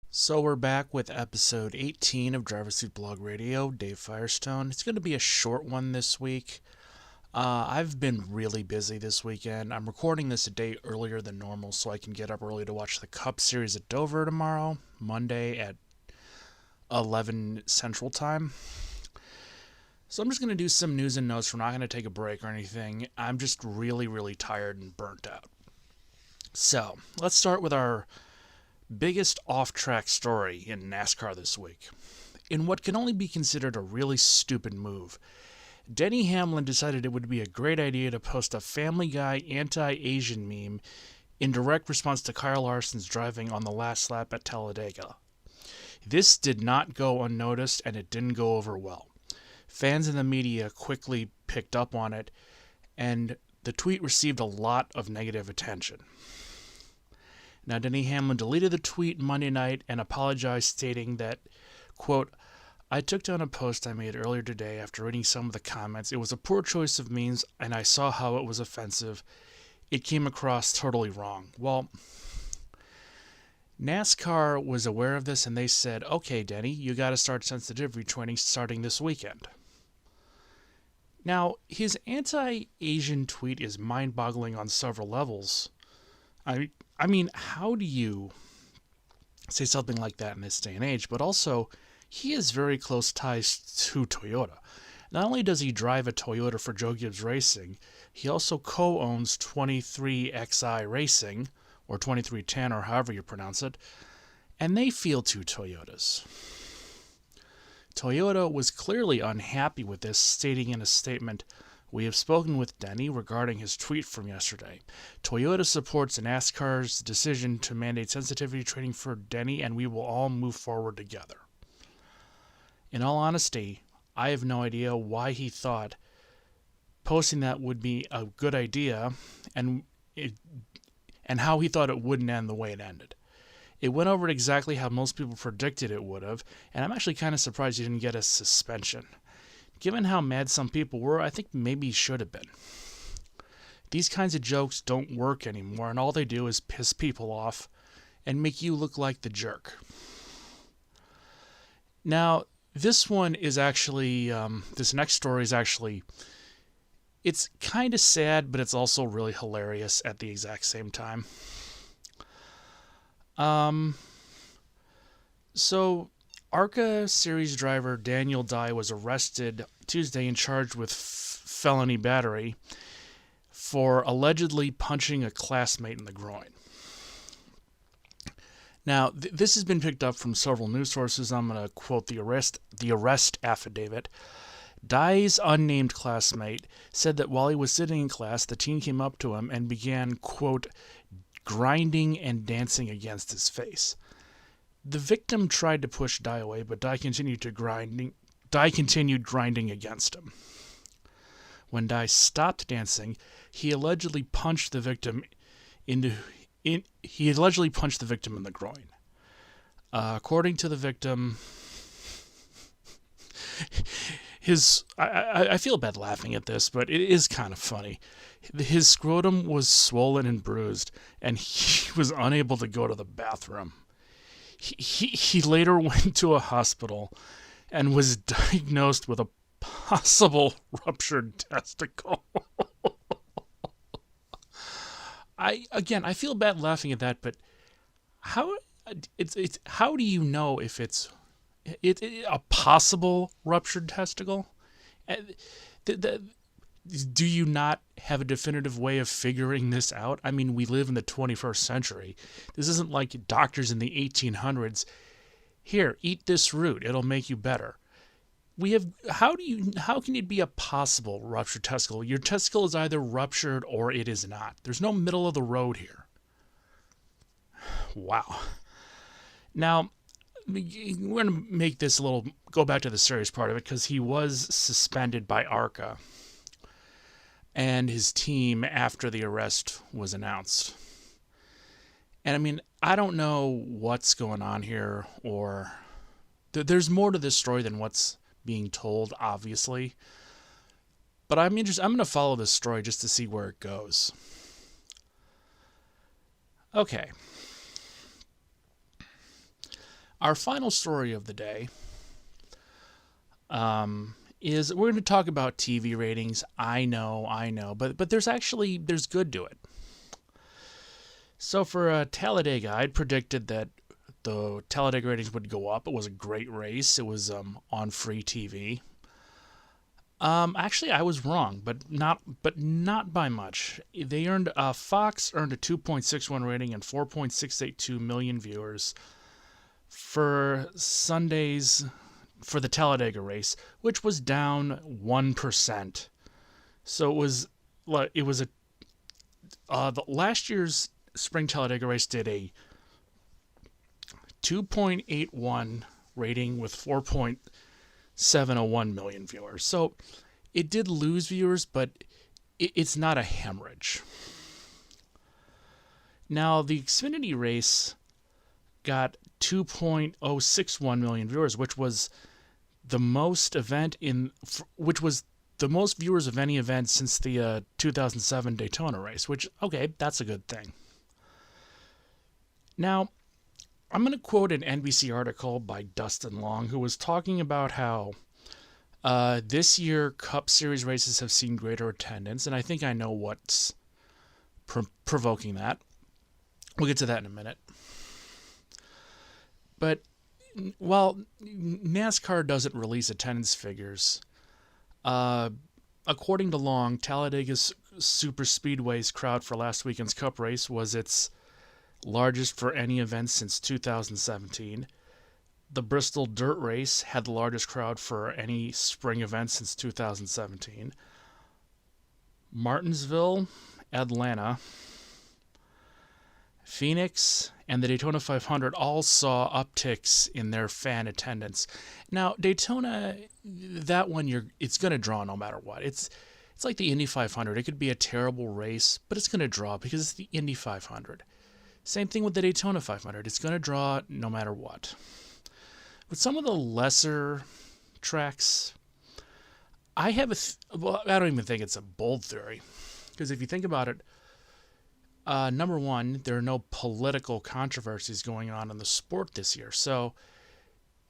So we're back with episode 18 of Driver Seat Blog Radio, Dave Firestone. It's going to be a short one this week. I've been really busy this weekend. I'm recording this a day earlier than normal so I can get up early to watch the Cup Series at Dover tomorrow, Monday at 11 Central Time. So I'm just going to do some news and notes. We're not going to take a break or anything. I'm just really tired and burnt out. So let's start with our biggest off-track story in NASCAR this week. In what can only be considered a really stupid move, Denny Hamlin decided it would be a great idea to post a Family Guy anti-Asian meme in direct response to Kyle Larson's driving on the last lap at Talladega. This did not go unnoticed, and it didn't go over well. Fans and the media quickly picked up on it, and the tweet received a lot of negative attention. Now, Denny Hamlin deleted the tweet Monday night and apologized, stating that, quote, "I took down a post I made earlier today after reading some of the comments. It was a poor choice of means, and I saw how it was offensive. It came across totally wrong." Well, NASCAR was aware of this, and they said, "Okay, Denny, you got to start sensitivity training starting this weekend." Now, his anti-Asian tweet is mind-boggling on several levels. I mean, how do you say something like that in this day and age? But also, he has very close ties to Toyota. Not only does he drive a Toyota for Joe Gibbs Racing, he also co-owns 23XI Racing, or 2310, or however you pronounce it, and they field two Toyotas. Toyota was clearly unhappy with this, stating in a statement, "We have spoken with Denny regarding his tweet from yesterday. Toyota supports NASCAR's decision to mandate sensitivity training for Denny, and we will all move forward together." In all honesty, I have no idea why he thought posting that would be a good idea, and how he thought it wouldn't end the way it ended. It went over exactly how most people predicted it would have, and I'm actually kind of surprised he didn't get a suspension. Given how mad some people were, I think maybe he should have been. These kinds of jokes don't work anymore, and all they do is piss people off and make you look like the jerk. Now, this one is actually, this next story is actually, it's kind of sad, but it's also really hilarious at the exact same time. So, ARCA Series driver Daniel Dye was arrested Tuesday and charged with felony battery for allegedly punching a classmate in the groin. Now, this has been picked up from several news sources. I'm going to quote the arrest affidavit. Dye's unnamed classmate said that while he was sitting in class, the teen came up to him and began, quote, grinding and dancing against his face. The victim tried to push Dye away, but Dye continued grinding against him. When Dye stopped dancing, he allegedly punched the victim in the groin. According to the victim, I feel bad laughing at this, but it is kind of funny. His scrotum was swollen and bruised, and he was unable to go to the bathroom. He later went to a hospital and was diagnosed with a possible ruptured testicle. I feel bad laughing at that, but how do you know if it's a possible ruptured testicle? Do you not have a definitive way of figuring this out? I mean, we live in the 21st century. This isn't like doctors in the 1800s. Here, eat this root. It'll make you better. How can it be a possible ruptured testicle? Your testicle is either ruptured or it is not. There's no middle of the road here. Wow. Now, we're going to make this go back to the serious part of it, because he was suspended by ARCA and his team after the arrest was announced. And I mean, I don't know what's going on here, or there's more to this story than what's being told, obviously. But I'm interested. I'm going to follow this story just to see where it goes. Okay. Our final story of the day is we're going to talk about TV ratings. I know, but there's good to it. So for Talladega, I'd predicted that the Talladega ratings would go up. It was a great race. It was on free TV. Actually, I was wrong, but not by much. Fox earned a 2.61 rating and 4.682 million viewers for Sundays for the Talladega race, which was down 1%. So the last year's Spring Talladega race did a 2.81 rating with 4.701 million viewers. So it did lose viewers, but it's not a hemorrhage. Now, the Xfinity race got 2.061 million viewers, which was the most viewers of any event since the 2007 Daytona race, which, okay, that's a good thing. Now, I'm going to quote an NBC article by Dustin Long, who was talking about how this year Cup Series races have seen greater attendance, and I think I know what's provoking that. We'll get to that in a minute. But while NASCAR doesn't release attendance figures, according to Long, Talladega's Superspeedway's crowd for last weekend's Cup race was its largest for any event since 2017. The Bristol Dirt Race had the largest crowd for any spring event since 2017. Martinsville, Atlanta, Phoenix, and the Daytona 500 all saw upticks in their fan attendance. Now, Daytona, that one, it's going to draw no matter what. It's like the Indy 500. It could be a terrible race, but it's going to draw because it's the Indy 500. Same thing with the Daytona 500. It's going to draw no matter what. With some of the lesser tracks, I have I don't even think it's a bold theory. Because if you think about it, number one, there are no political controversies going on in the sport this year. So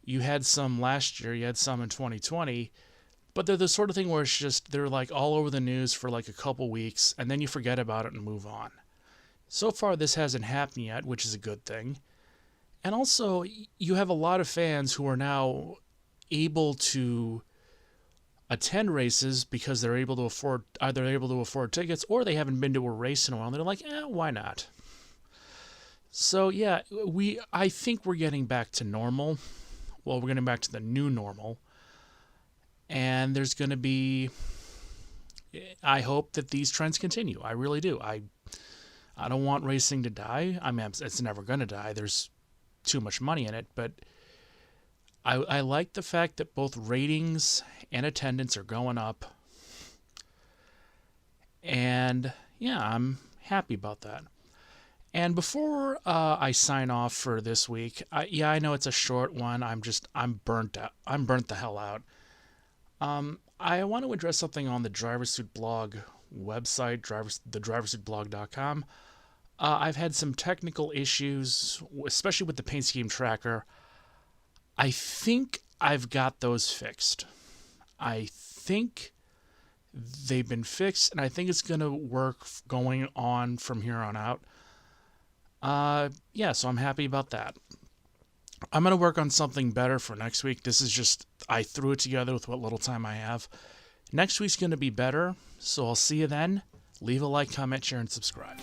you had some last year, you had some in 2020, but they're the sort of thing where it's just, they're like all over the news for like a couple weeks, and then you forget about it and move on. So far, this hasn't happened yet, which is a good thing. And also, you have a lot of fans who are now able to attend races because they're able to afford tickets, or they haven't been to a race in a while. And they're like, why not? So yeah, I think we're getting back to normal. Well, we're getting back to the new normal. And there's going to be, I hope that these trends continue. I really do. I don't want racing to die. I mean, it's never going to die. There's too much money in it. But I like the fact that both ratings and attendance are going up. And yeah, I'm happy about that. And before I sign off for this week, I know it's a short one. I'm burnt out. I'm burnt the hell out. I want to address something on the Driver Suit Blog website, thedriversuitblog.com. I've had some technical issues, especially with the paint scheme tracker. I think I've got those fixed. I think they've been fixed, and I think it's going to work going on from here on out. So I'm happy about that. I'm going to work on something better for next week. This is just, I threw it together with what little time I have. Next week's going to be better, so I'll see you then. Leave a like, comment, share, and subscribe.